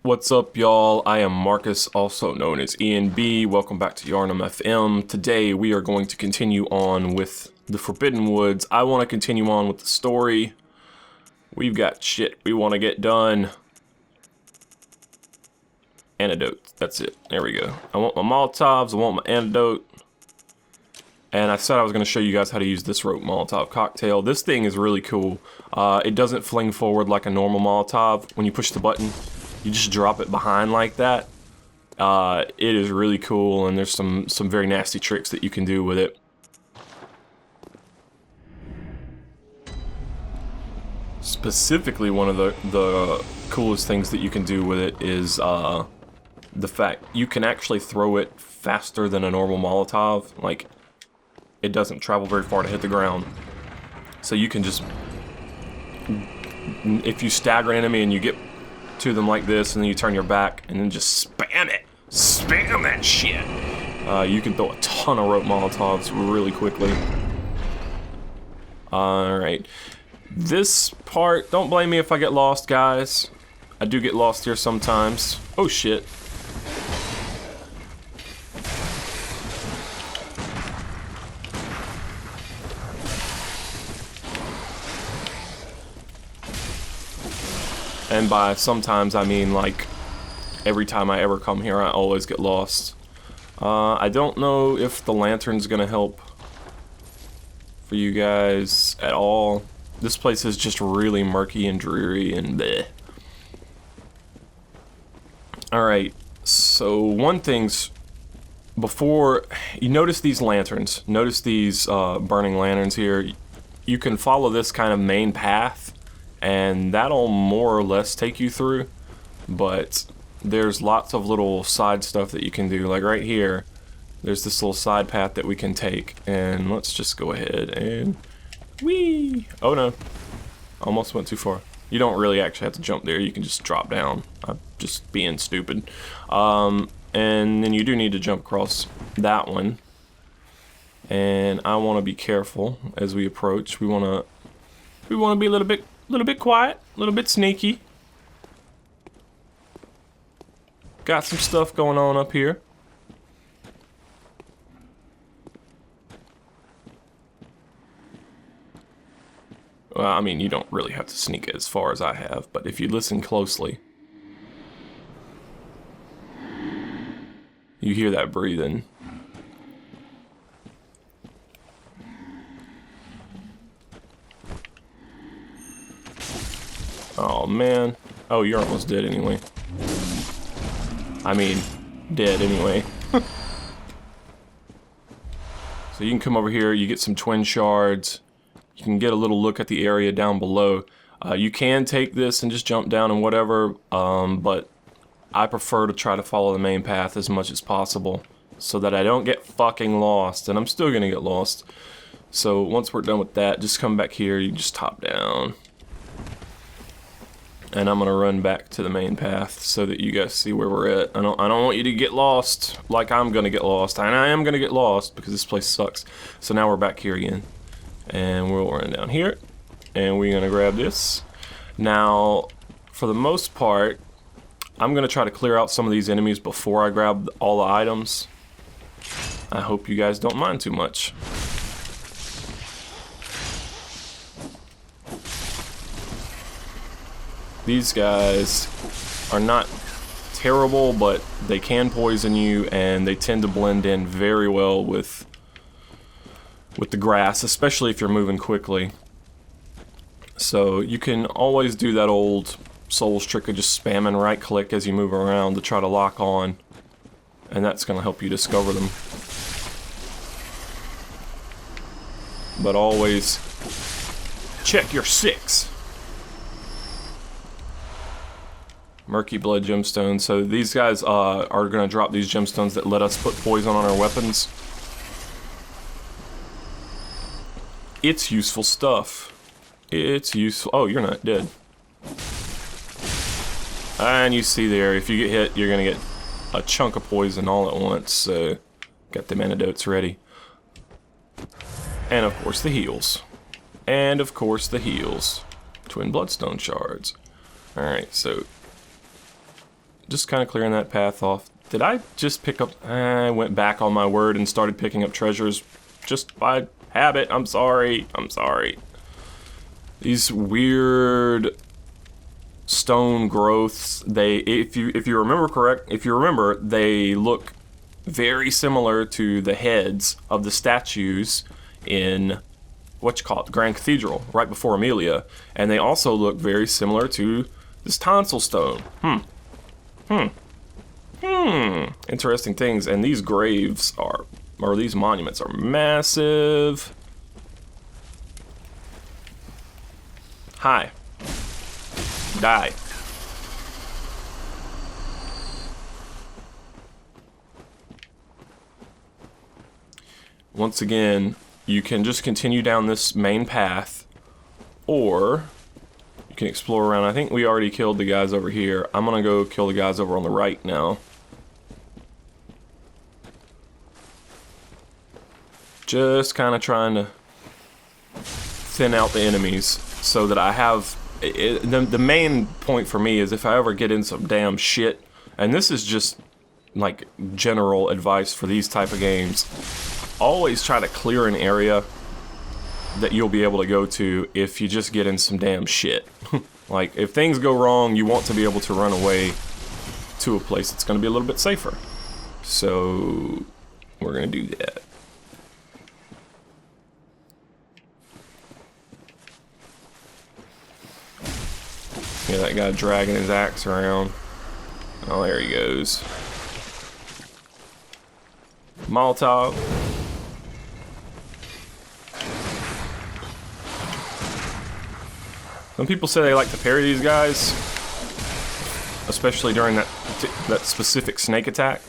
What's up, y'all? I am Marcus, also known as ENB. Welcome back to Yharnam FM. Today we are going to continue on with the Forbidden Woods. I want to continue on with the story. We've got shit we want to get done. Antidote. That's it. There we go. I want my Molotovs. I want my antidote. And I said I was going to show you guys how to use this rope Molotov cocktail. This thing is really cool. It doesn't fling forward like a normal Molotov. When you push the button, you just drop it behind like that. It is really cool, and there's some very nasty tricks that you can do with it. Specifically, one of the coolest things that you can do with it is the fact you can actually throw it faster than a normal Molotov. Like, it doesn't travel very far to hit the ground. So you can just, if you stagger an enemy and you get to them like this, and then you turn your back, and then just spam it. Spam that shit. You can throw a ton of rope Molotovs really quickly. Alright. This part, don't blame me if I get lost, guys. I do get lost here sometimes. Oh shit. And by sometimes, I mean like every time I ever come here, I always get lost. I don't know if the lantern's gonna help for you guys at all. This place is just really murky and dreary and bleh. Alright, so one thing's, before, you notice these lanterns, notice these burning lanterns here. You can follow this kind of main path, and that'll more or less take you through, but there's lots of little side stuff that you can do. Like right here, there's this little side path that we can take, and let's just go ahead and whee! Oh no, almost went too far. You don't really actually have to jump there, you can just drop down. I'm just being stupid. And then you do need to jump across that one, and I want to be careful as we approach. We want to be a little bit quiet, a little bit sneaky. Got some stuff going on up here. Well, I mean, you don't really have to sneak as far as I have, but if you listen closely, you hear that breathing. Oh man. Oh, you're almost dead anyway. I mean, dead anyway. So you can come over here, you get some twin shards. You can get a little look at the area down below. You can take this and just jump down and whatever, but I prefer to try to follow the main path as much as possible so that I don't get fucking lost, and I'm still gonna get lost. So once we're done with that, just come back here, you just top down. And I'm gonna run back to the main path so that you guys see where we're at. I don't want you to get lost like I'm gonna get lost, and I am gonna get lost because this place sucks. So now we're back here again, and we'll run down here, and we're gonna grab this. Now, for the most part, I'm gonna try to clear out some of these enemies before I grab all the items. I hope you guys don't mind too much. These guys are not terrible, but they can poison you, and they tend to blend in very well with the grass, especially if you're moving quickly. So you can always do that old Souls trick of just spamming right click as you move around to try to lock on, and that's going to help you discover them. But always check your 6. Murky blood gemstones. So these guys are going to drop these gemstones that let us put poison on our weapons. It's useful stuff. It's useful. Oh, you're not dead. And you see there, if you get hit, you're going to get a chunk of poison all at once. So, got them antidotes ready. And of course the heals. And of course the heals. Twin bloodstone shards. Alright, so just kind of clearing that path off. Did I just pick up... I went back on my word and started picking up treasures just by habit. I'm sorry. I'm sorry. These weird stone growths, if you remember, they look very similar to the heads of the statues in Grand Cathedral, right before Amelia. And they also look very similar to this tonsil stone. Interesting things. And these graves or these monuments are massive. Hi. Die. Once again, you can just continue down this main path, or you can explore around. I think we already killed the guys over here. I'm gonna go kill the guys over on the right now. Just kind of trying to thin out the enemies so that I have... the main point for me is if I ever get in some damn shit, and this is just like general advice for these type of games, always try to clear an area that you'll be able to go to if you just get in some damn shit. Like, if things go wrong, you want to be able to run away to a place that's going to be a little bit safer. So, we're going to do that. Yeah, that guy dragging his axe around. Oh, there he goes. Molotov. Some people say they like to parry these guys, especially during that specific snake attack.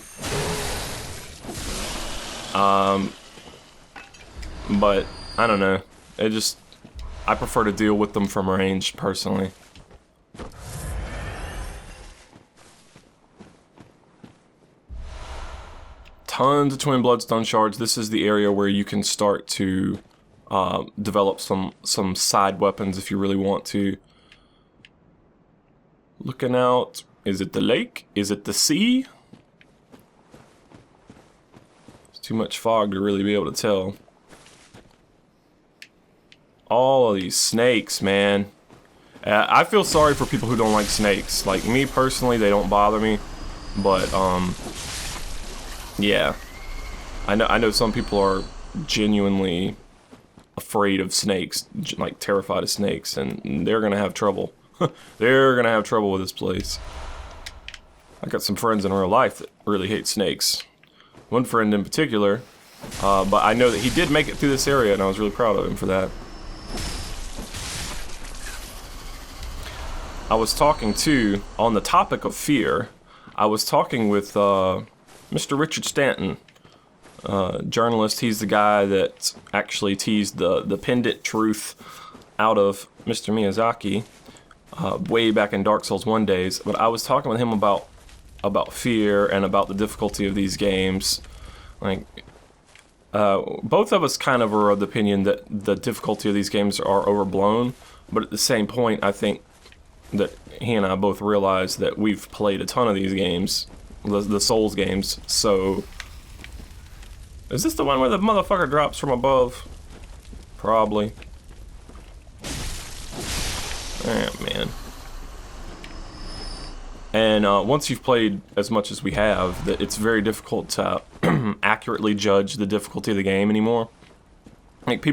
But I don't know. I prefer to deal with them from range personally. Tons of twin bloodstone shards. This is the area where you can start to develop some side weapons if you really want to. Looking out. Is it the lake? Is it the sea? It's too much fog to really be able to tell. All of these snakes, man. I feel sorry for people who don't like snakes. Like me personally, they don't bother me. But yeah. I know some people are genuinely afraid of snakes, like terrified of snakes, and they're gonna have trouble. They're gonna have trouble with this place. I got some friends in real life that really hate snakes. One friend in particular, but I know that he did make it through this area, and I was really proud of him for that. I was talking to, on the topic of fear, I was talking with Mr. Richard Stanton, journalist. He's the guy that actually teased the pendant truth out of Mr. Miyazaki way back in Dark Souls 1 days. But I was talking with him about fear and about the difficulty of these games. Like, both of us kind of are of the opinion that the difficulty of these games are overblown, but at the same point, I think that he and I both realize that we've played a ton of these games, the Souls games. So, is this the one where the motherfucker drops from above? Probably. Ah, man. And once you've played as much as we have, that it's very difficult to accurately judge the difficulty of the game anymore. Like,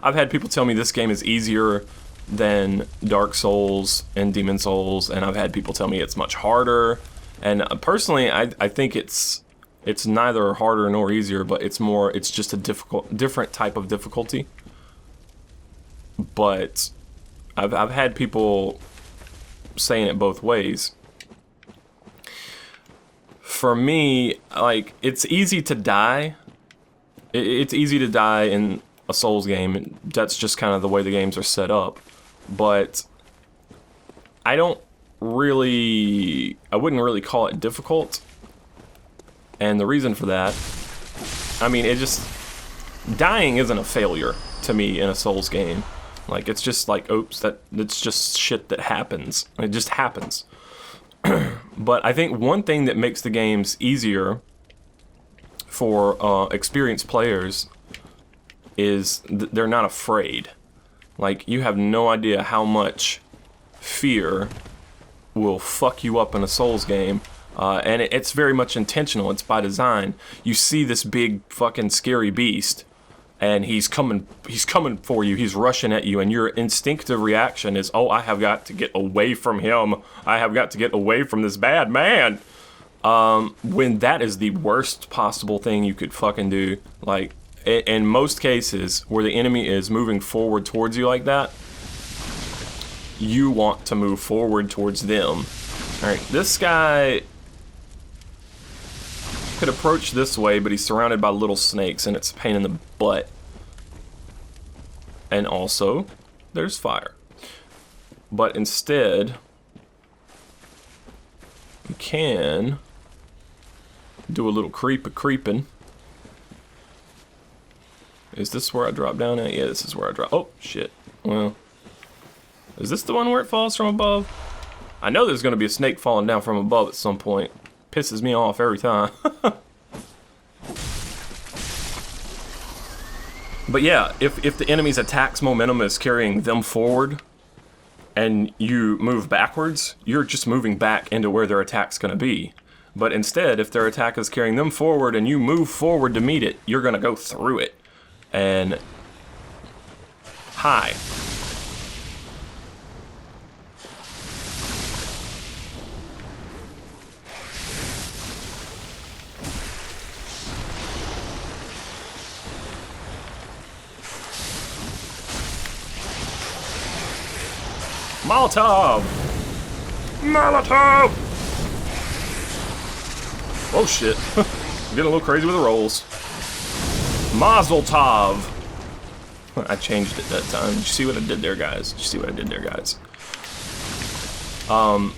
I've had people tell me this game is easier than Dark Souls and Demon Souls, and I've had people tell me it's much harder. And personally, I think it's neither harder nor easier, but it's just a different type of difficulty. But I've had people saying it both ways. For me, like, it's easy to die. It's easy to die in a Souls game. That's just kind of the way the games are set up. But I wouldn't really call it difficult. And the reason for that, I mean, dying isn't a failure to me in a Souls game. Like, it's just like, oops, it's just shit that happens. It just happens. But I think one thing that makes the games easier for experienced players is they're not afraid. Like, you have no idea how much fear will fuck you up in a Souls game. And it's very much intentional. It's by design. You see this big fucking scary beast, and he's coming for you. He's rushing at you, and your instinctive reaction is, oh, I have got to get away from him. I have got to get away from this bad man. When that is the worst possible thing you could fucking do. Like, in most cases where the enemy is moving forward towards you like that, you want to move forward towards them. Alright, this guy could approach this way, but he's surrounded by little snakes, and it's a pain in the butt. And also, there's fire. But instead, you can do a little creeping. Is this where I drop down at? Yeah, this is where I drop. Oh, shit. Well, is this the one where it falls from above? I know there's going to be a snake falling down from above at some point. Pisses me off every time. But yeah, if the enemy's attack's momentum is carrying them forward, and you move backwards, you're just moving back into where their attack's going to be. But instead, if their attack is carrying them forward and you move forward to meet it, you're going to go through it. And hi. Molotov! Molotov! Oh shit. Getting a little crazy with the rolls. Mazel tov! I changed it that time. Did you see what I did there, guys? Did you see what I did there, guys? I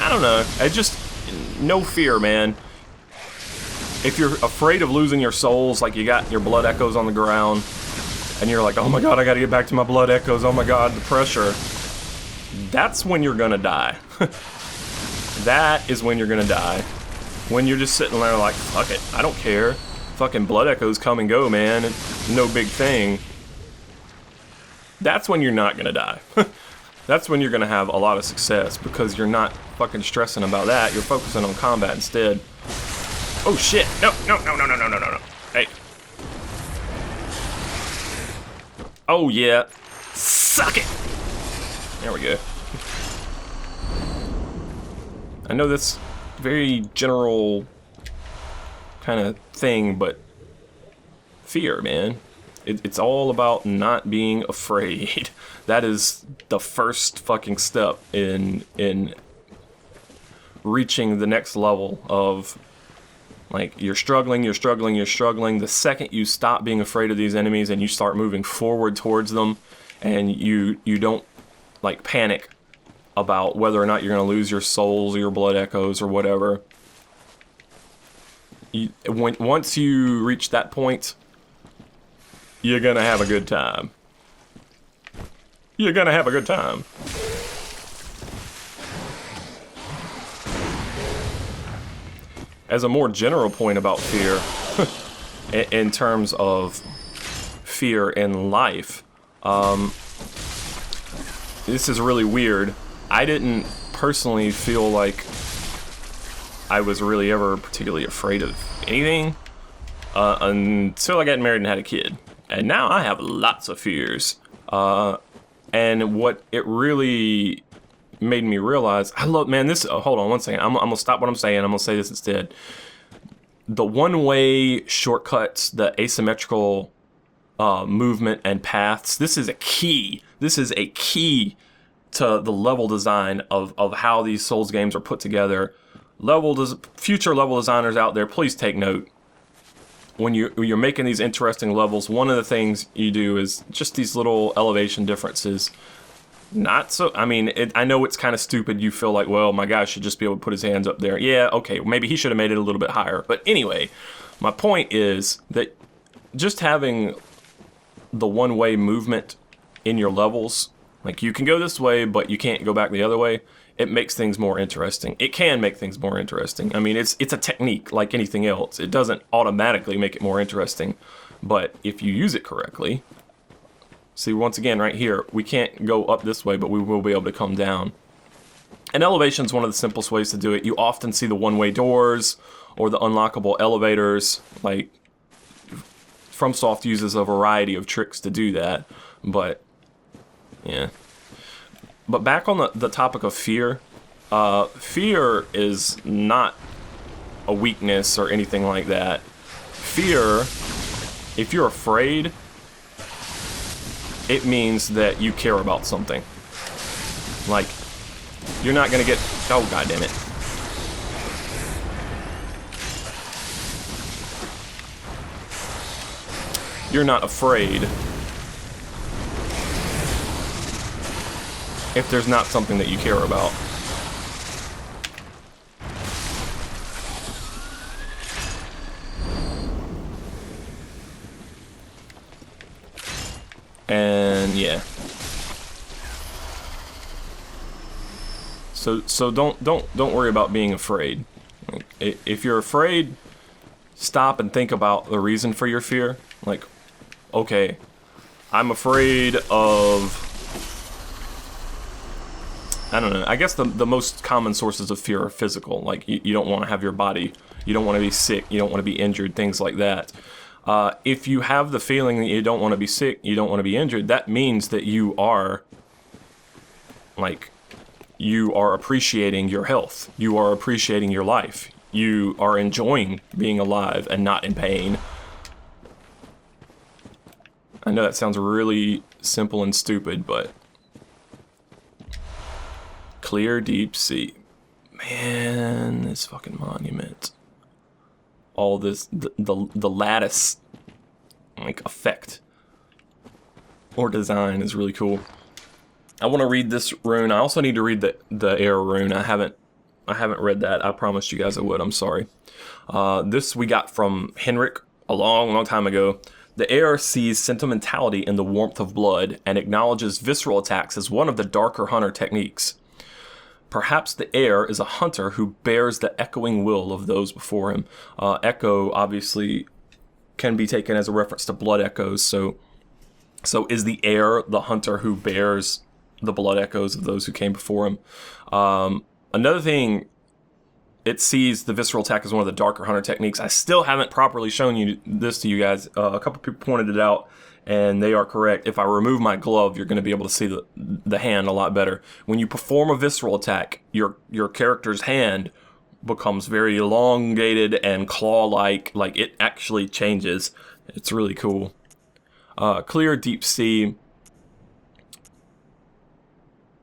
don't know. I just... No fear, man. If you're afraid of losing your souls, like you got your blood echoes on the ground, and you're like, oh my god, I gotta get back to my blood echoes, oh my god, the pressure. That's when you're gonna die. That is when you're gonna die. When you're just sitting there like, fuck it, I don't care. Fucking blood echoes come and go, man. It's no big thing. That's when you're not gonna die. That's when you're gonna have a lot of success, because you're not fucking stressing about that. You're focusing on combat instead. Oh shit, no. Hey. Oh yeah. Suck it! There we go. I know that's very general kind of thing, but fear, man. It's all about not being afraid. That is the first fucking step in reaching the next level of, like, you're struggling. The second you stop being afraid of these enemies and you start moving forward towards them, and you don't, like, panic about whether or not you're going to lose your souls or your blood echoes or whatever. Once you reach that point, you're going to have a good time. You're going to have a good time. As a more general point about fear, in terms of fear in life, this is really weird. I didn't personally feel like I was really ever particularly afraid of anything until I got married and had a kid. And now I have lots of fears. And what it really made me realize, I love, man, this, hold on one second. I'm going to stop what I'm saying. I'm going to say this instead. The one-way shortcuts, the asymmetrical movement and paths, this is a key. This is a key to the level design of how these Souls games are put together. Future level designers out there, please take note. When you're making these interesting levels, one of the things you do is just these little elevation differences. Not so, I mean, I know it's kind of stupid. You feel like, well, my guy should just be able to put his hands up there. Yeah, okay, maybe he should have made it a little bit higher. But anyway, my point is that just having the one-way movement in your levels Like, you can go this way, but you can't go back the other way. It makes things more interesting. It can make things more interesting. I mean, it's a technique like anything else. It doesn't automatically make it more interesting, but if you use it correctly... See, once again, right here, we can't go up this way, but we will be able to come down. And elevation is one of the simplest ways to do it. You often see the one-way doors or the unlockable elevators. Like, FromSoft uses a variety of tricks to do that, but... yeah. But back on the topic of fear, fear is not a weakness or anything like that. Fear, if you're afraid, it means that you care about something. Like, you're not gonna get... oh, goddammit. You're not afraid if there's not something that you care about. And yeah. So don't worry about being afraid. If you're afraid, stop and think about the reason for your fear. Like, okay, I'm afraid of... I don't know. I guess the most common sources of fear are physical. Like, you don't want to have your body, you don't want to be sick, you don't want to be injured, things like that. If you have the feeling that you don't want to be sick, you don't want to be injured, that means that you are, like, you are appreciating your health. You are appreciating your life. You are enjoying being alive and not in pain. I know that sounds really simple and stupid, but... clear deep sea. Man, this fucking monument. All this, the lattice, like, effect or design is really cool. I want to read this rune. I also need to read the air rune. I haven't read that. I promised you guys I would. I'm sorry. This we got from Henrik a long time ago. The air sees sentimentality in the warmth of blood and acknowledges visceral attacks as one of the darker hunter techniques. Perhaps the air is a hunter who bears the echoing will of those before him. Echo, obviously, can be taken as a reference to blood echoes. So is the air the hunter who bears the blood echoes of those who came before him? Another thing, it sees the visceral attack as one of the darker hunter techniques. I still haven't properly shown this to you guys. A couple people pointed it out, and they are correct. If I remove my glove, you're going to be able to see the hand a lot better. When you perform a visceral attack, your character's hand becomes very elongated and claw-like. Like, it actually changes. It's really cool. Clear deep sea.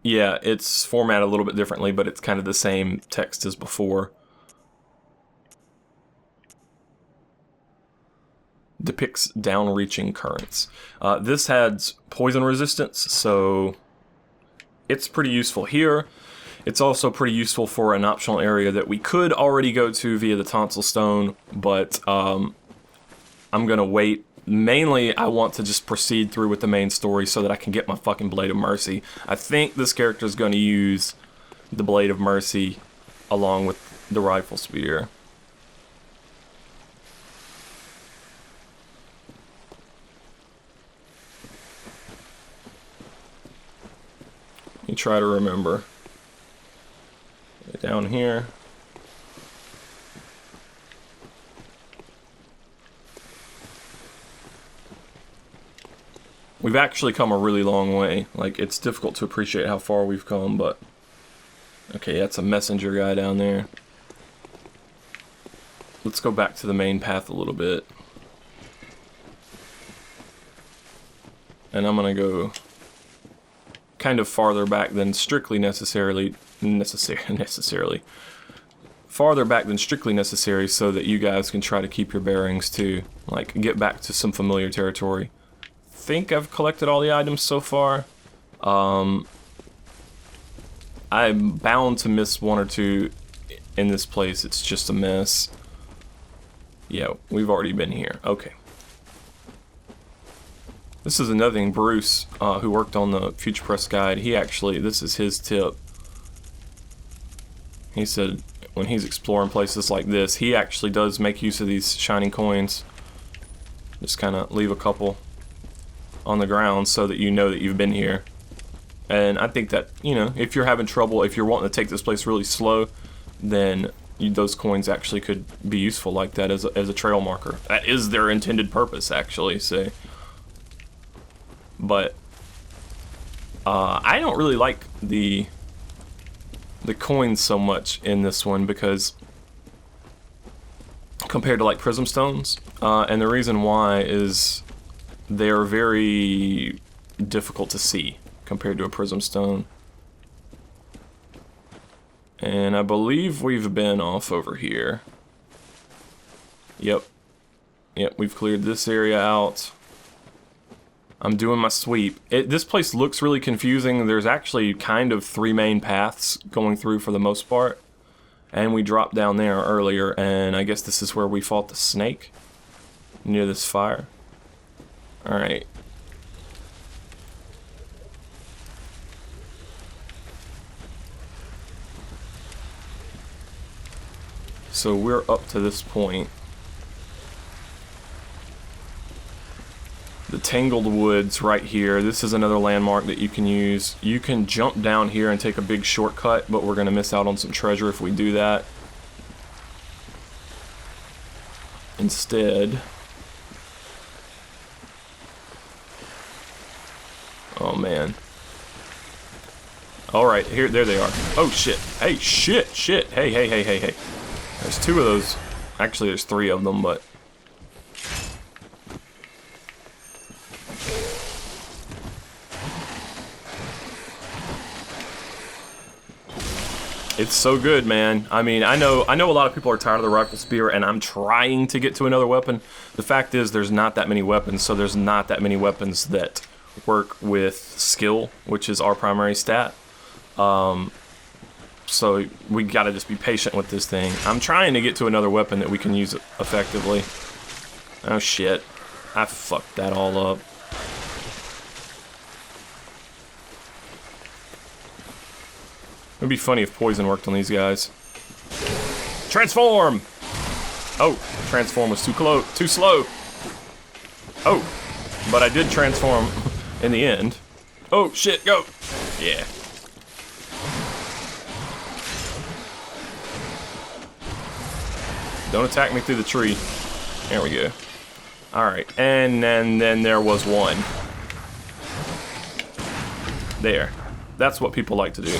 Yeah, it's formatted a little bit differently, but it's kind of the same text as before. Depicts down-reaching currents. This has poison resistance, so it's pretty useful here. It's also pretty useful for an optional area that we could already go to via the Tonsil Stone, but I'm gonna wait. Mainly, I want to just proceed through with the main story so that I can get my fucking Blade of Mercy. I think this character is going to use the Blade of Mercy along with the Rifle Spear. Let me try to remember. Down here. We've actually come a really long way. Like, it's difficult to appreciate how far we've come, but... okay, that's a messenger guy down there. Let's go back to the main path a little bit. And I'm gonna go kind of farther back than strictly necessarily. Farther back than strictly necessary so that you guys can try to keep your bearings too. Like, get back to some familiar territory. Think I've collected all the items so far. I'm bound to miss one or two in this place. It's just a mess. Yeah, we've already been here. Okay. This is another thing. Bruce, who worked on the Future Press guide, he actually, this is his tip. He said when he's exploring places like this, he actually does make use of these shining coins. Just kind of leave a couple on the ground so that you know that you've been here. And I think that, you know, if you're having trouble, if you're wanting to take this place really slow, then those coins actually could be useful like that as a trail marker. That is their intended purpose, actually, so. But I don't really like the coins so much in this one because compared to like prism stones, and the reason why is they're very difficult to see compared to a prism stone. And I believe we've been off over here. Yep, we've cleared this area out. I'm doing my sweep. This place looks really confusing. There's actually kind of 3 main paths going through for the most part. And we dropped down there earlier, and I guess this is where we fought the snake near this fire. Alright. So we're up to this point. The Tangled Woods right here. This is another landmark that you can use. You can jump down here and take a big shortcut, but we're going to miss out on some treasure if we do that. Instead... Oh man. Alright, there they are. Oh shit. Hey, shit. Hey. There's 2 of those. Actually, there's 3 of them, but... It's so good, man. I mean, I know a lot of people are tired of the rifle spear, and I'm trying to get to another weapon. The fact is, there's not that many weapons, so there's not that many weapons that work with skill, which is our primary stat. So we gotta just be patient with this thing. I'm trying to get to another weapon that we can use effectively. Oh shit. I fucked that all up. It'd be funny if poison worked on these guys. Transform! Oh, transform was too slow. Oh, but I did transform in the end. Oh shit, go! Yeah. Don't attack me through the tree. There we go. Alright, and then there was one. There. That's what people like to do.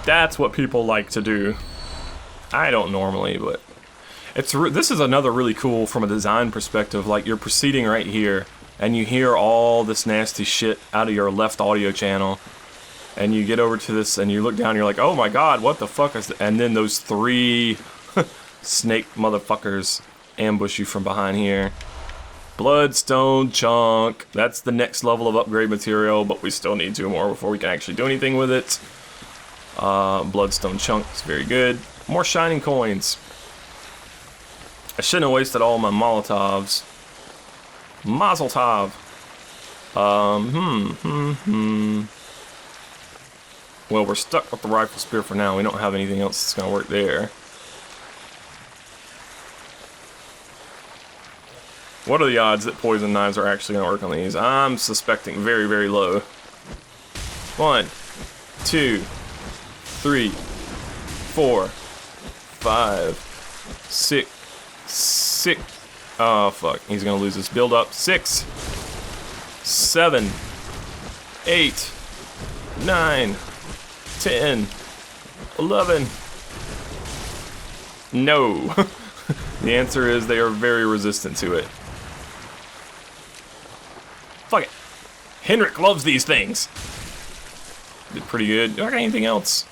That's what people like to do. I don't normally, but... this is another really cool from a design perspective. Like, you're proceeding right here, and you hear all this nasty shit out of your left audio channel. And you get over to this, and you look down, and you're like, oh my god, what the fuck is that? And then those 3 snake motherfuckers ambush you from behind here. Bloodstone chunk. That's the next level of upgrade material, but we still need 2 more before we can actually do anything with it. Bloodstone chunk is very good. More shining coins. I shouldn't have wasted all my Molotovs. Mazel tov. Well, we're stuck with the rifle spear for now. We don't have anything else that's gonna work there. What are the odds that poison knives are actually gonna work on these? I'm suspecting very, very low. 1, 2, 3, 4, 5, 6. Oh fuck, he's gonna lose his build up. 6, 7, 8, 9, 10, 11. No. The answer is they are very resistant to it. Fuck it. Henrik loves these things. Did pretty good. Do I got anything else?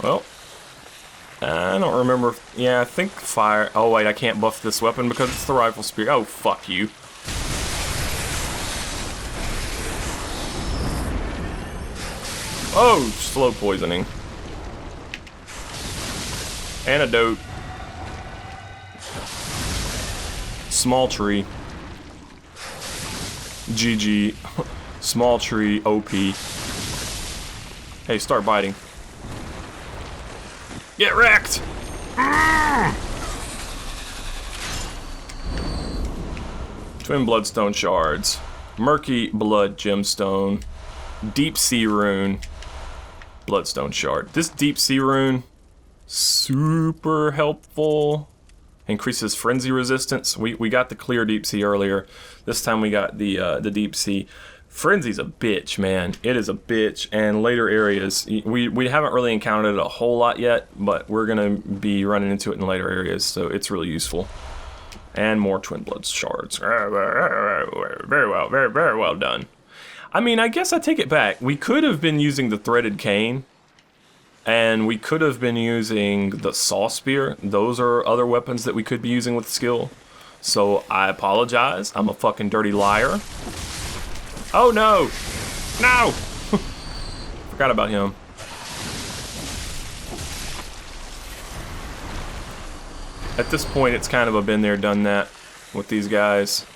Well, I don't remember. Yeah, I think fire. Oh wait, I can't buff this weapon because it's the rifle spear. Oh, fuck you. Oh, slow poisoning. Antidote. Small tree. GG. Small tree, OP. Hey, start biting. Get wrecked! Twin bloodstone shards. Murky blood gemstone. Deep sea rune. Bloodstone shard. This deep sea rune, super helpful. Increases frenzy resistance. We got the clear deep sea earlier. This time we got the deep sea. Frenzy's a bitch, man. It is a bitch. And later areas, we haven't really encountered it a whole lot yet, but we're gonna be running into it in later areas, so it's really useful. And more twin blood shards. Very well, very well done. I mean, I guess I take it back. We could have been using the threaded cane, and we could have been using the saw spear. Those are other weapons that we could be using with skill. So I apologize. I'm a fucking dirty liar. Oh no! No! Forgot about him. At this point, it's kind of a been there, done that with these guys.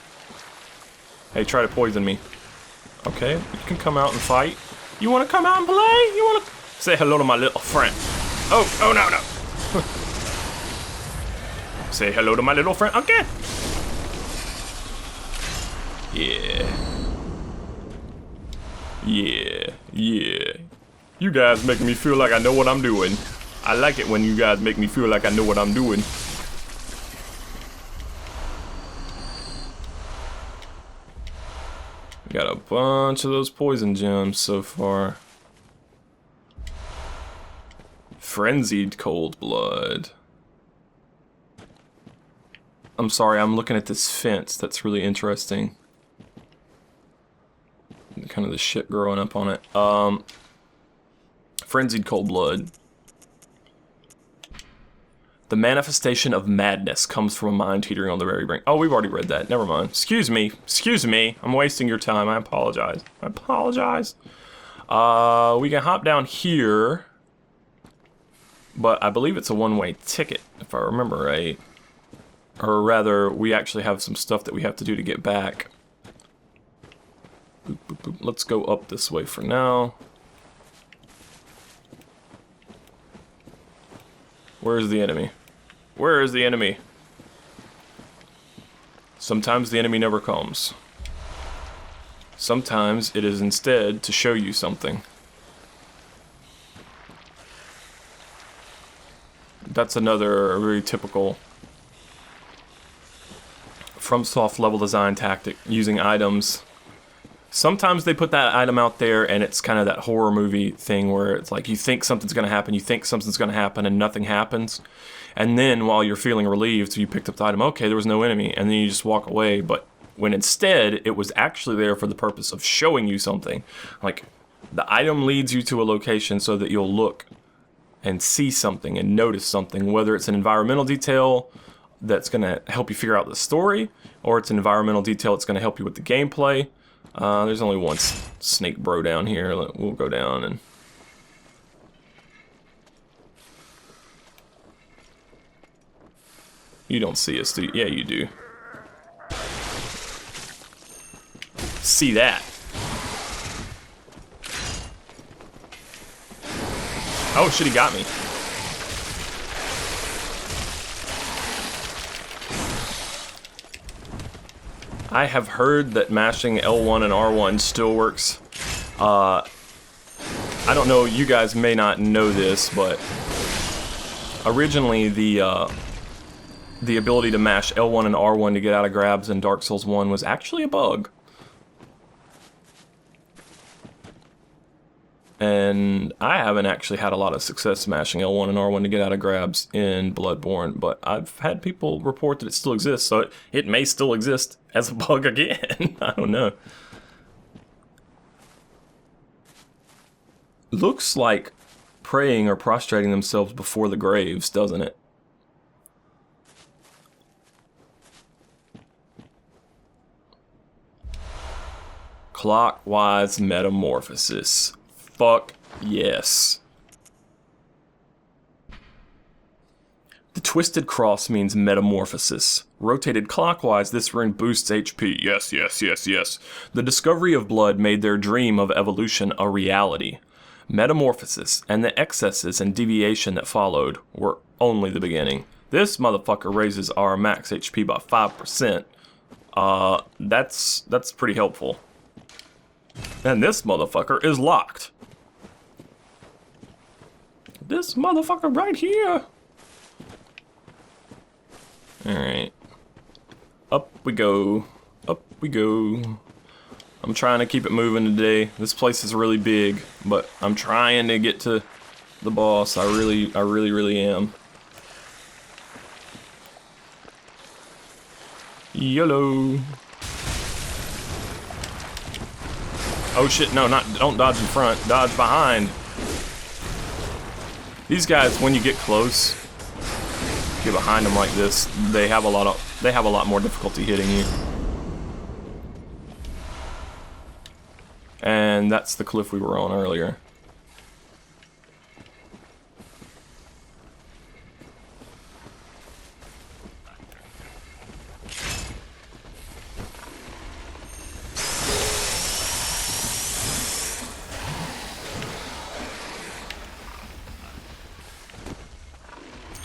Hey, try to poison me. Okay, you can come out and fight. You want to come out and play? You want to say hello to my little friend? Oh no, no. Say hello to my little friend. Okay. Yeah. Yeah. You guys making me feel like I know what I'm doing. I like it when you guys make me feel like I know what I'm doing. Got a bunch of those poison gems so far. Frenzied cold blood. I'm sorry, I'm looking at this fence. That's really interesting. Kind of the shit growing up on it. Frenzied cold blood. The manifestation of madness comes from a mind teetering on the very brink. Oh, we've already read that. Never mind. Excuse me. Excuse me. I'm wasting your time. I apologize. I apologize. We can hop down here. But I believe it's a one-way ticket, if I remember right. Or rather, we actually have some stuff that we have to do to get back. Boop, boop, boop. Let's go up this way for now. Where's the enemy? Where is the enemy? Sometimes the enemy never comes. Sometimes it is instead to show you something. That's another very typical FromSoft level design tactic, using items. Sometimes they put that item out there and it's kind of that horror movie thing where it's like you think something's going to happen, you think something's going to happen, and nothing happens. And then while you're feeling relieved, you picked up the item, okay, there was no enemy, and then you just walk away. But when instead, it was actually there for the purpose of showing you something. Like, the item leads you to a location so that you'll look and see something and notice something, whether it's an environmental detail that's going to help you figure out the story, or it's an environmental detail that's going to help you with the gameplay. There's only one snake bro down here. We'll go down and... You don't see us, do you? Yeah, you do. See that. Oh shit, he got me. I have heard that mashing L1 and R1 still works. I don't know, you guys may not know this, but originally the ability to mash L1 and R1 to get out of grabs in Dark Souls 1 was actually a bug. And I haven't actually had a lot of success smashing L1 and R1 to get out of grabs in Bloodborne, but I've had people report that it still exists, so it may still exist as a bug again. I don't know. Looks like praying or prostrating themselves before the graves, doesn't it? Clockwise Metamorphosis. Fuck yes. The twisted cross means metamorphosis. Rotated clockwise, this rune boosts HP. Yes, yes, yes, yes. The discovery of blood made their dream of evolution a reality. Metamorphosis and the excesses and deviation that followed were only the beginning. This motherfucker raises our max HP by 5%. That's pretty helpful. And this motherfucker is locked. This motherfucker right here. Alright. Up we go. Up we go. I'm trying to keep it moving today. This place is really big, but I'm trying to get to the boss. I really am. YOLO. Oh shit, no, don't dodge in front, dodge behind. These guys, when you get close, get behind them like this, they have a lot more difficulty hitting you. And that's the cliff we were on earlier.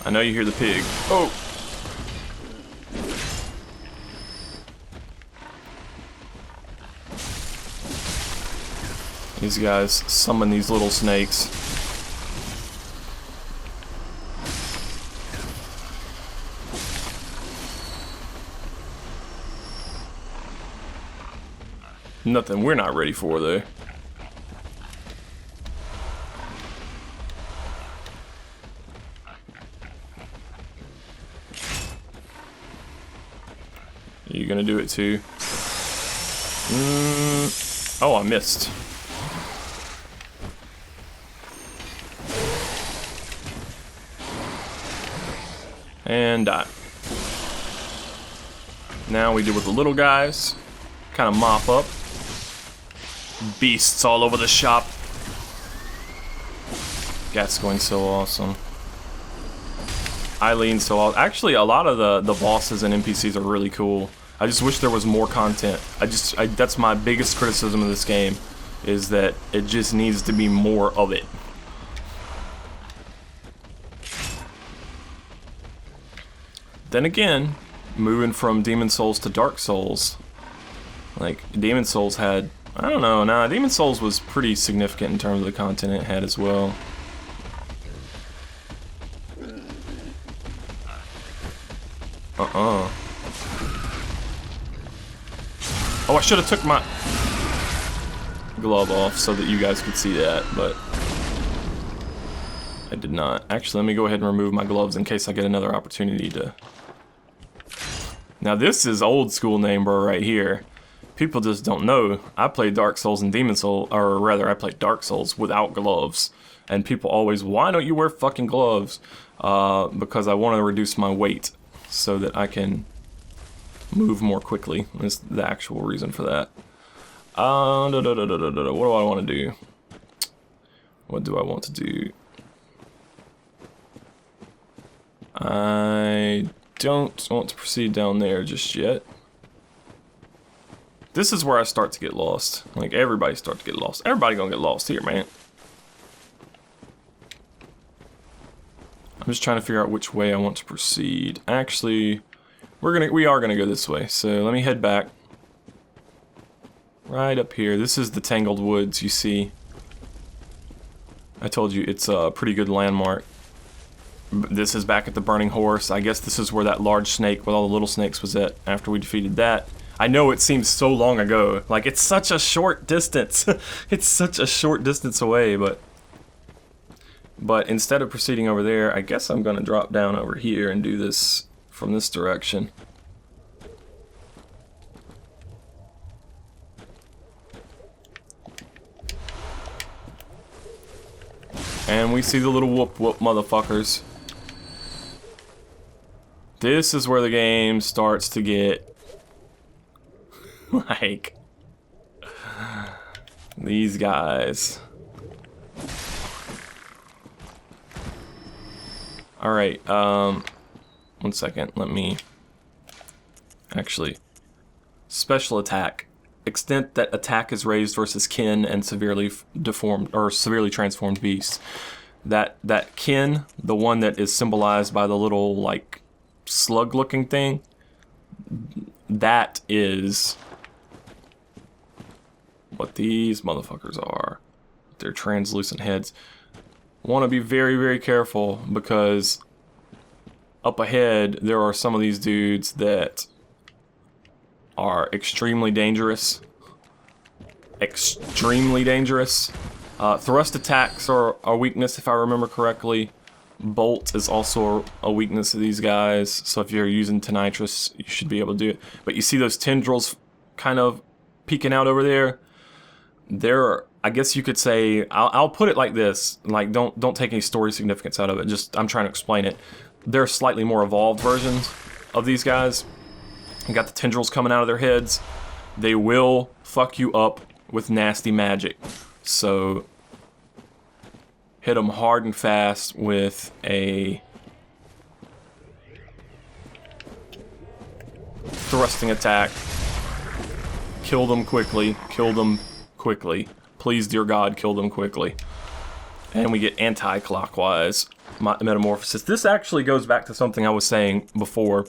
I know you hear the pig. Oh! These guys summon these little snakes. Nothing we're not ready for, though. You gonna do it too? Oh, I missed. And die. Now we deal with the little guys. Kind of mop up. Beasts all over the shop. That's going so awesome. Eileen's so awesome. Actually, a lot of the bosses and NPCs are really cool. I just wish there was more content. That's my biggest criticism of this game, is that it just needs to be more of it. Then again, moving from Demon Souls to Dark Souls, like, Demon Souls had, I don't know, nah, Demon Souls was pretty significant in terms of the content it had as well. Oh, I should have took my glove off so that you guys could see that, but I did not. Actually, let me go ahead and remove my gloves in case I get another opportunity to... Now this is old school NameBro right here. People just don't know. I played Dark Souls and Demon Souls, or rather I played Dark Souls without gloves. And people always, why don't you wear fucking gloves? Because I want to reduce my weight so that I can move more quickly. Is the actual reason for that. What do I want to do? What do I want to do? I don't want to proceed down there just yet. This is where I start to get lost. Like, everybody starts to get lost. Everybody gonna get lost here, man. I'm just trying to figure out which way I want to proceed. Actually, we are gonna go this way. So let me head back. Right up here. This is the Tangled Woods, you see. I told you, it's a pretty good landmark. This is back at the Burning Horse. I guess this is where that large snake with all the little snakes was at after we defeated that. I know it seems so long ago. Like, it's such a short distance. It's such a short distance away, but instead of proceeding over there, I guess I'm gonna drop down over here and do this from this direction. And we see the little whoop whoop motherfuckers. This is where the game starts to get like these guys. Alright, 1 second. Let me actually. Special attack. Extent that attack is raised versus kin and severely deformed or severely transformed beasts. That kin, the one that is symbolized by the little like slug-looking thing, that is what these motherfuckers are. They're translucent heads. Want to be very, very careful because up ahead there are some of these dudes that are extremely dangerous. Extremely dangerous. Thrust attacks are a weakness if I remember correctly. Bolt is also a weakness of these guys, so if you're using Tonitrus, you should be able to do it. But you see those tendrils kind of peeking out over there? They're, I guess you could say, I'll put it like this, like don't take any story significance out of it, just I'm trying to explain it. They're slightly more evolved versions of these guys. You got the tendrils coming out of their heads. They will fuck you up with nasty magic. So hit them hard and fast with a thrusting attack. Kill them quickly. Kill them quickly. Please, dear God, kill them quickly. And we get anti-clockwise metamorphosis. This actually goes back to something I was saying before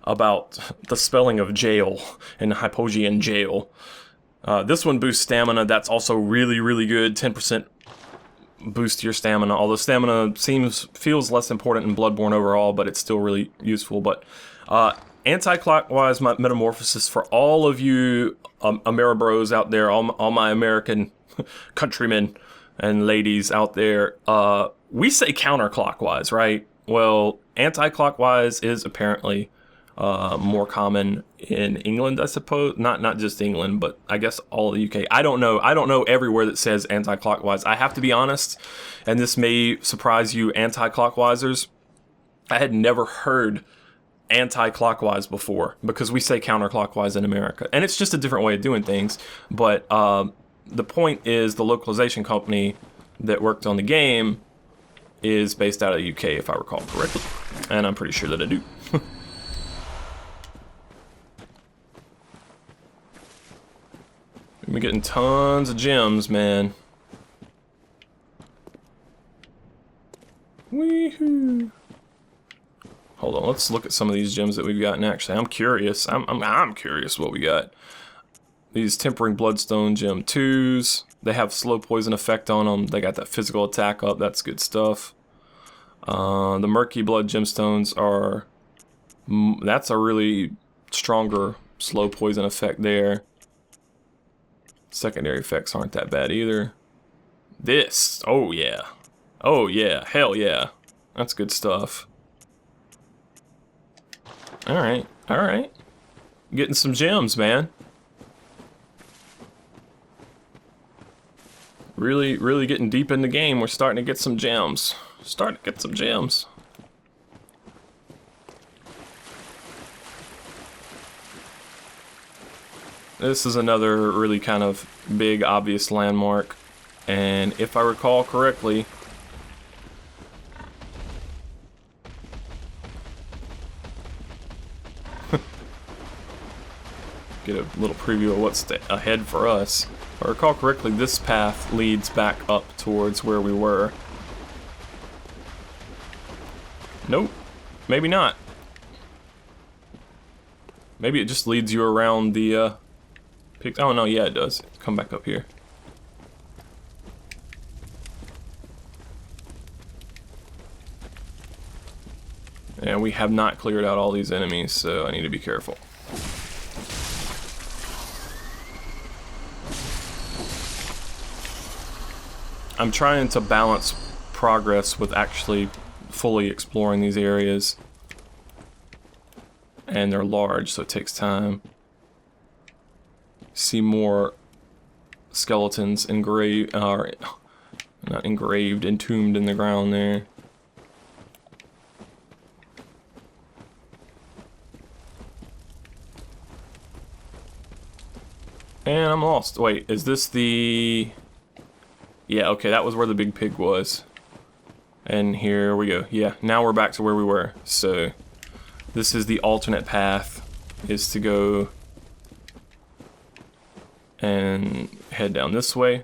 about the spelling of jail in Hypogean jail. This one boosts stamina. That's also really, really good. 10% boost to your stamina. Although stamina feels less important in Bloodborne overall, but it's still really useful. But anti-clockwise metamorphosis for all of you Ameribros out there, all my American countrymen and ladies out there. We say counterclockwise, right? Well, anti-clockwise is apparently more common in England, I suppose. Not just England, but I guess all the UK. I don't know everywhere that says anti-clockwise. I have to be honest, and this may surprise you anti-clockwizers. I had never heard anti-clockwise before because we say counterclockwise in America, and it's just a different way of doing things. But the point is, the localization company that worked on the game is based out of the UK, if I recall correctly, and I'm pretty sure that I do. We're getting tons of gems, man. Weehoo! Hold on, let's look at some of these gems that we've gotten. Actually, I'm curious. I'm curious what we got. These Tempering Bloodstone Gem 2s. They have slow poison effect on them. They got that physical attack up. That's good stuff. The Murky Blood Gemstones are... That's a really stronger slow poison effect there. Secondary effects aren't that bad either. This, oh yeah. Oh yeah, hell yeah. That's good stuff. Alright, alright. Getting some gems, man. Really, really getting deep in the game. We're starting to get some gems. Starting to get some gems. This is another really kind of big, obvious landmark, and if I recall correctly, get a little preview of what's ahead for us. If I recall correctly, this path leads back up towards where we were. Nope, maybe not. Maybe it just leads you around the oh no, yeah it does. Come back up here. And we have not cleared out all these enemies, so I need to be careful. I'm trying to balance progress with actually fully exploring these areas. And they're large, so it takes time. See more skeletons engraved, not engraved, entombed in the ground there. And I'm lost. Wait, is this the... Yeah, okay, that was where the big pig was. And here we go. Yeah, now we're back to where we were. So this is the alternate path, is to go and head down this way.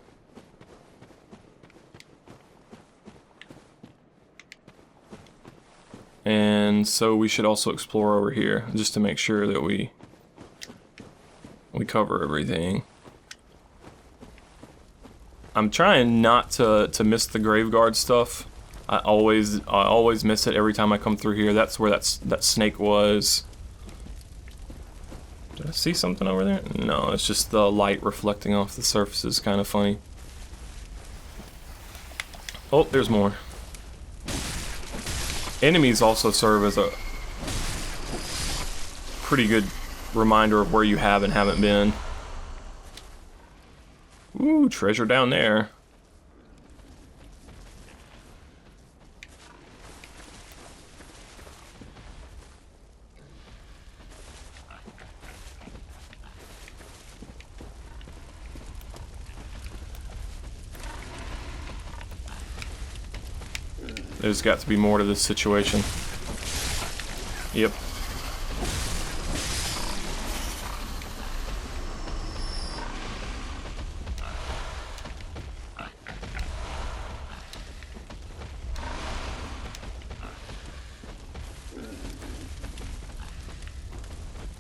And so we should also explore over here just to make sure that we cover everything. I'm trying not to miss the Graveguard stuff. I always miss it every time I come through here. That's where that snake was. Did I see something over there? No, it's just the light reflecting off the surface is kind of funny. Oh, there's more. Enemies also serve as a pretty good reminder of where you have and haven't been. Ooh, treasure down there. There's got to be more to this situation. Yep.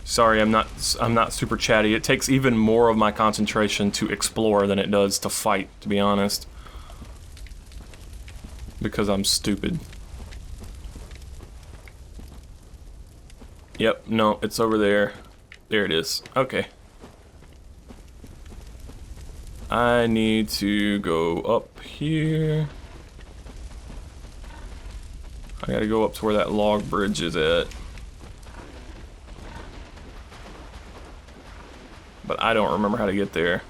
Sorry, I'm not super chatty. It takes even more of my concentration to explore than it does to fight, to be honest. Because I'm stupid. Yep, no, it's over there. There it is. Okay. I need to go up here. I gotta go up to where that log bridge is at. But I don't remember how to get there.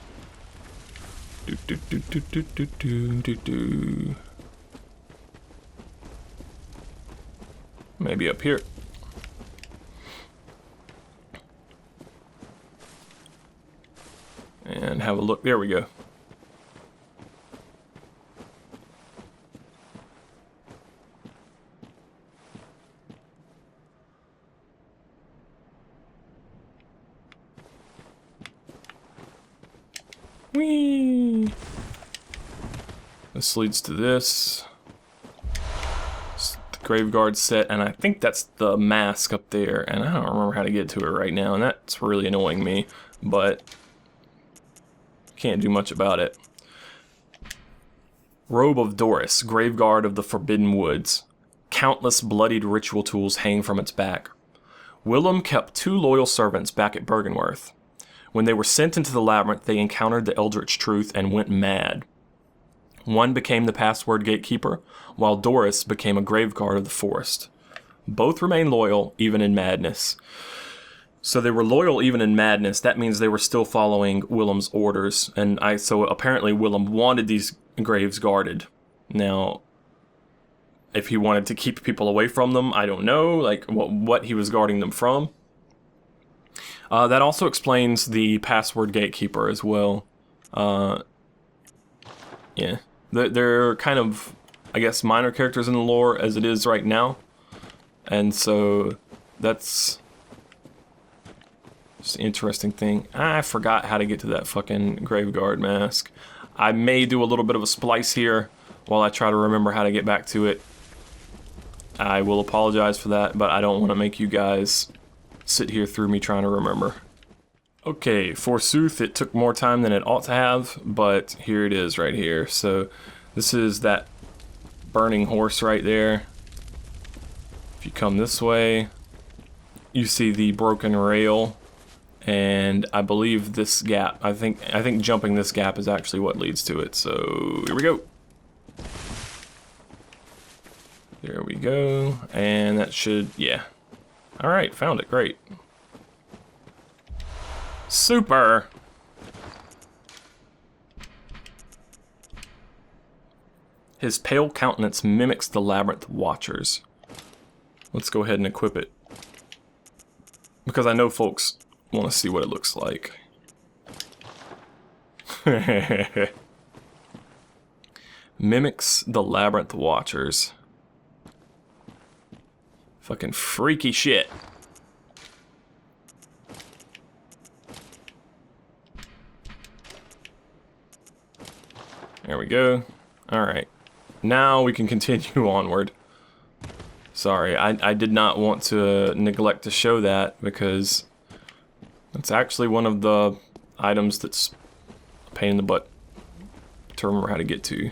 Maybe up here. And have a look. There we go. Whee! This leads to this. Graveguard set, and I think that's the mask up there, and I don't remember how to get to it right now, and that's really annoying me, but can't do much about it. Robe of Doris, Graveguard of the Forbidden Woods. Countless bloodied ritual tools hang from its back. Willem kept 2 loyal servants back at Byrgenwerth. When they were sent into the labyrinth, they encountered the Eldritch Truth and went mad. One became the password gatekeeper, while Doris became a Graveguard of the forest. Both remained loyal, even in madness. So they were loyal even in madness. That means they were still following Willem's orders. And so apparently Willem wanted these graves guarded. Now, if he wanted to keep people away from them, I don't know, like what he was guarding them from. That also explains the password gatekeeper as well. Yeah. They're kind of, I guess, minor characters in the lore as it is right now. And so that's just an interesting thing. I forgot how to get to that fucking Graveguard mask. I may do a little bit of a splice here while I try to remember how to get back to it. I will apologize for that, but I don't want to make you guys sit here through me trying to remember. Okay, forsooth, it took more time than it ought to have, but here it is right here. So this is that burning horse right there. If you come this way, you see the broken rail, and I believe this gap, I think jumping this gap is actually what leads to it. So here we go. There we go, and that should, yeah. All right, found it, great. Super! His pale countenance mimics the labyrinth watchers. Let's go ahead and equip it. Because I know folks want to see what it looks like. Mimics the labyrinth watchers. Fucking freaky shit. There we go. Alright. Now we can continue onward. Sorry, I did not want to neglect to show that because it's actually one of the items that's a pain in the butt to remember how to get to.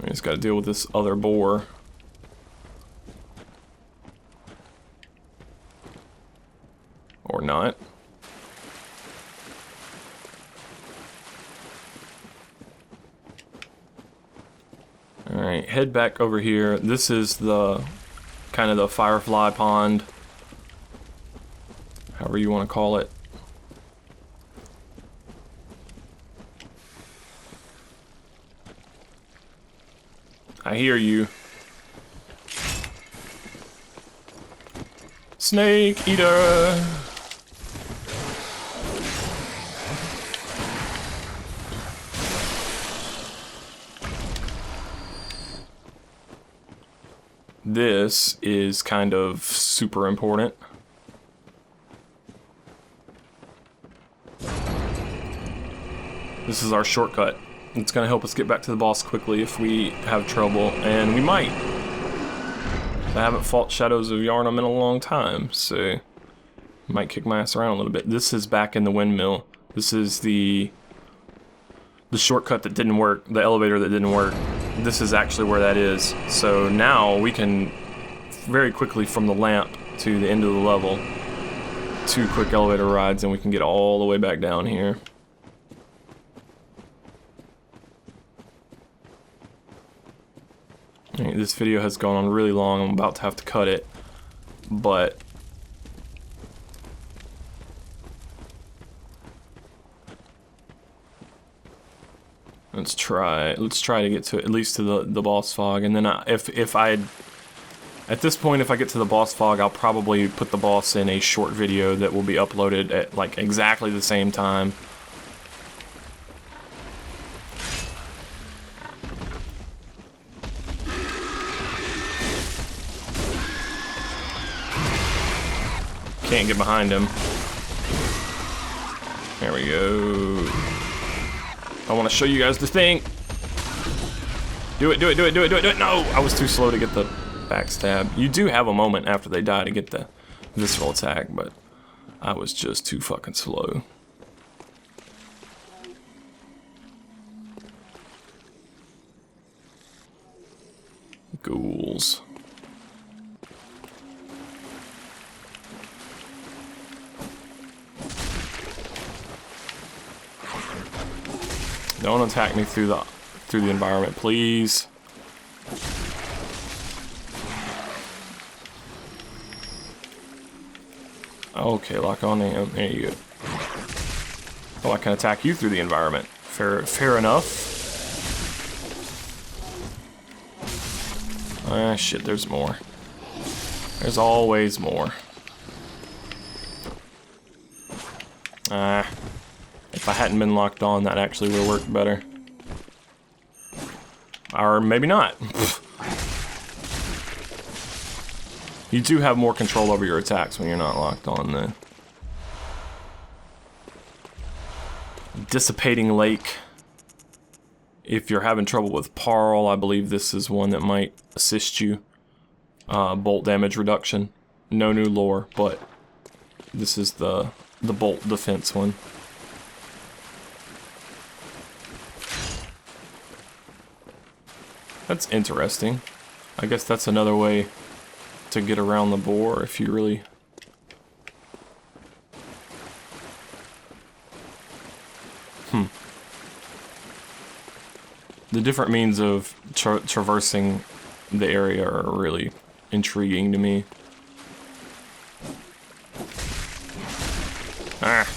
I just gotta deal with this other boar. Or not. Alright, head back over here. This is the kind of the firefly pond. However you want to call it. I hear you. Snake eater! This is kind of super important. This is our shortcut. It's gonna help us get back to the boss quickly if we have trouble, and we might. I haven't fought Shadows of Yharnam in a long time, so might kick my ass around a little bit. This is back in the windmill. This is the shortcut that didn't work, the elevator that didn't work. This is actually where that is. So now we can very quickly from the lamp to the end of the level, 2 quick elevator rides, and we can get all the way back down here. This video has gone on really long. I'm about to have to cut it, but let's try to get to at least to the boss fog, and then if I at this point, if I get to the boss fog, I'll probably put the boss in a short video that will be uploaded at like exactly the same time. Can't get behind him. There we go. I want to show you guys the thing. Do it, do it, do it, do it, do it, do it. No, I was too slow to get the backstab. You do have a moment after they die to get the visceral attack, but I was just too fucking slow. Ghouls. Don't attack me through the environment, please. Okay, lock on him. There you go. Oh, I can attack you through the environment. Fair enough. Ah, shit, there's more. There's always more. Ah. If I hadn't been locked on, that actually would have worked better. Or maybe not. You do have more control over your attacks when you're not locked on, though. Dissipating Lake. If you're having trouble with Parl, I believe this is one that might assist you. Bolt damage reduction. No new lore, but this is the bolt defense one. That's interesting. I guess that's another way to get around the boar if you really... The different means of traversing the area are really intriguing to me. Ah!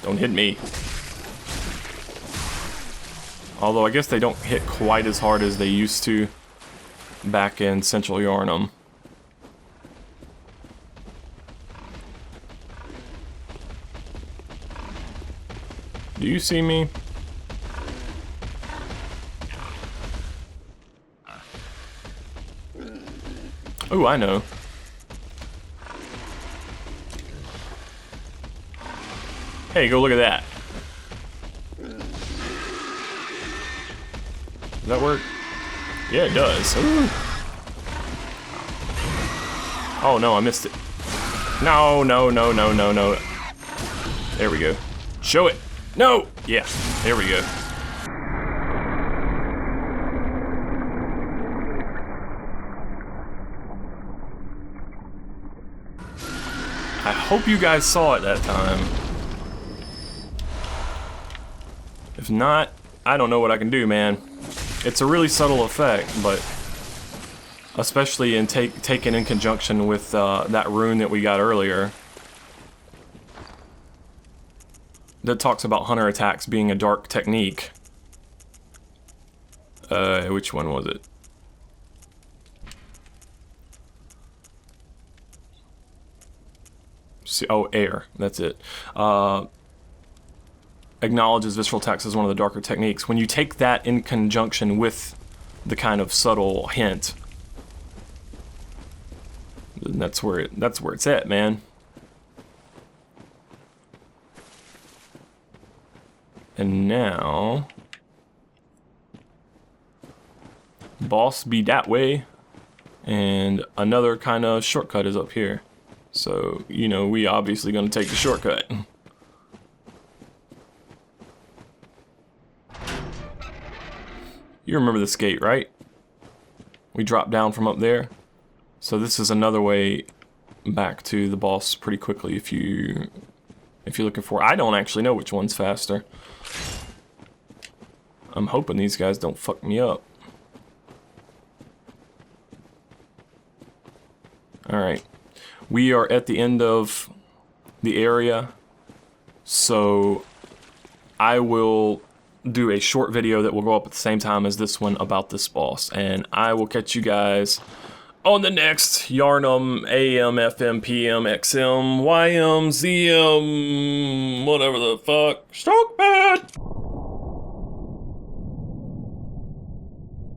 Don't hit me. Although I guess they don't hit quite as hard as they used to back in Central Yharnam. Do you see me? Oh, I know. Hey, go look at that. Does that work? Yeah, it does. Ooh. Oh no, I missed it. No, no, no, no, no, no. There we go. Show it. No! Yeah, there we go. I hope you guys saw it that time. If not, I don't know what I can do, man. It's a really subtle effect, but especially in taken in conjunction with that rune that we got earlier that talks about hunter attacks being a dark technique. Which one was it? See, oh, air. That's it. Acknowledges visceral attacks as one of the darker techniques. When you take that in conjunction with the kind of subtle hint, that's where it's at, man. And now, boss be that way, and another kind of shortcut is up here. So, you know, we obviously gonna take the shortcut. You remember this gate, right? We dropped down from up there. So this is another way back to the boss pretty quickly if you're looking for. I don't actually know which one's faster. I'm hoping these guys don't fuck me up. Alright. We are at the end of the area. So I will do a short video that will go up at the same time as this one about this boss, and I will catch you guys on the next Yharnam AM, FM, PM, XM, YM, ZM, whatever the fuck. Stroke bad!